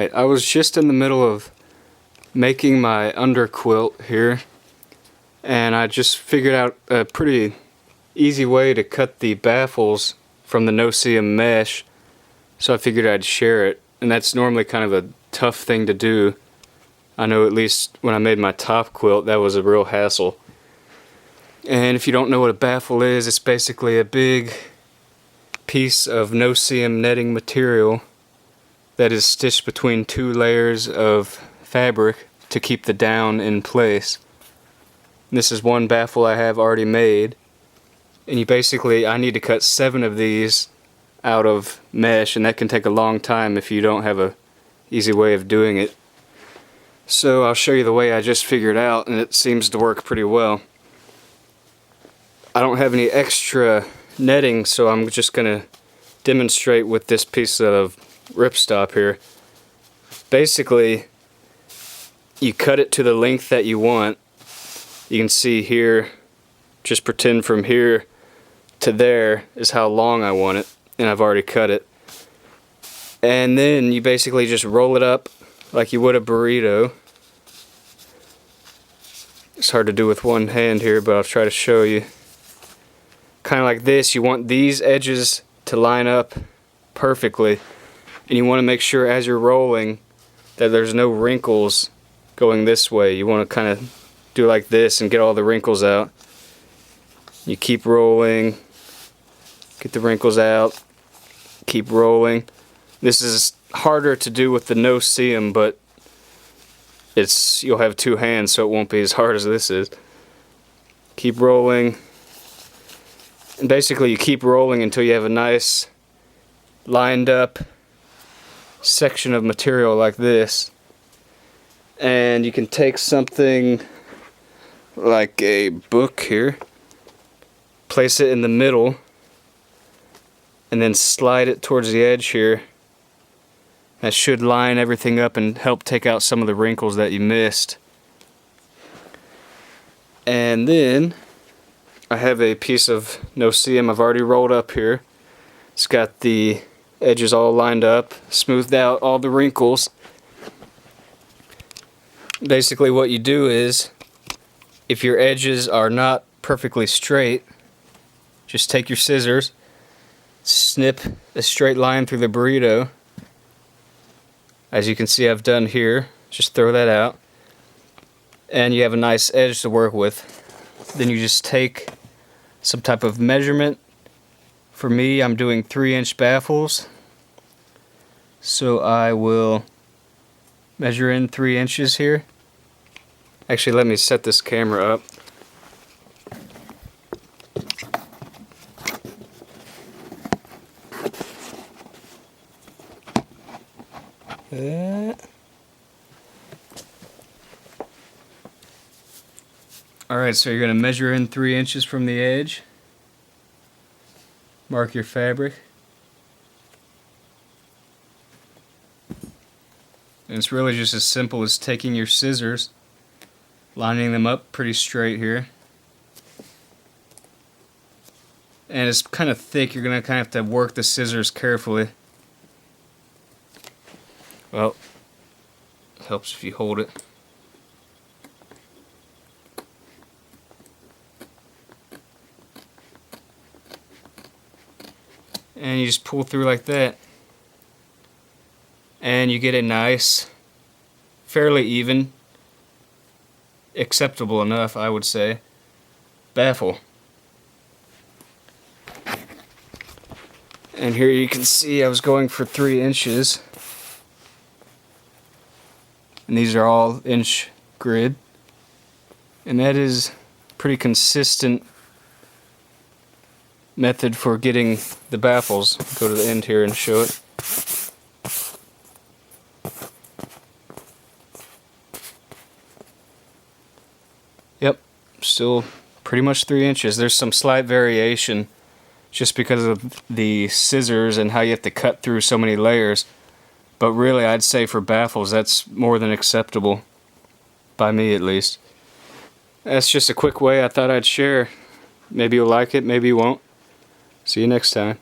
Alright, I was just in the middle of making my underquilt here, and I just figured out a pretty easy way to cut the baffles from the no-seam mesh, so I figured I'd share it. And that's normally kind of a tough thing to do. I know at least when I made my top quilt that was a real hassle. And if you don't know what a baffle is, it's basically a big piece of no-seam netting material that is stitched between two layers of fabric to keep the down in place. And this is one baffle I have already made, and I need to cut 7 of these out of mesh, and that can take a long time if you don't have a easy way of doing it. So I'll show you the way I just figured out, and it seems to work pretty well. I don't have any extra netting, so I'm just gonna demonstrate with this piece of ripstop here. Basically, you cut it to the length that you want. You can see here, just pretend from here to there is how long I want it, and I've already cut it. And then you basically just roll it up like you would a burrito. It's hard to do with one hand here, but I'll try to show you. Kind of like this. You want these edges to line up perfectly, and you want to make sure as you're rolling that there's no wrinkles going this way. You want to kind of do like this and get all the wrinkles out. You keep rolling, get the wrinkles out, keep rolling. This is harder to do with the no-seam, but you'll have 2 hands, so it won't be as hard as this is. Keep rolling, and basically you keep rolling until you have a nice lined up section of material like this. And you can take something like a book here, place it in the middle, and then slide it towards the edge here. That should line everything up and help take out some of the wrinkles that you missed. And then I have a piece of no-seam I've already rolled up here. It's got the edges all lined up, smoothed out all the wrinkles. Basically what you do is, if your edges are not perfectly straight, just take your scissors, snip a straight line through the burrito. As you can see I've done here. Just throw that out, and you have a nice edge to work with. Then you just take some type of measurement. For me, I'm doing 3-inch baffles, so I will measure in 3 inches here. Actually, let me set this camera up. Alright, so you're going to measure in 3 inches from the edge. Mark your fabric. And it's really just as simple as taking your scissors, lining them up pretty straight here. And it's kind of thick, you're going to kind of have to work the scissors carefully. Well, it helps if you hold it. And you just pull through like that, and you get a nice, fairly even, acceptable enough, I would say, baffle. And here you can see I was going for 3 inches, and these are all inch grid, and that is pretty consistent method for getting the baffles. Go to the end here and show it. Yep, still pretty much 3 inches. There's some slight variation just because of the scissors and how you have to cut through so many layers. But really, I'd say for baffles, that's more than acceptable, by me at least. That's just a quick way I thought I'd share. Maybe you'll like it, maybe you won't. See you next time.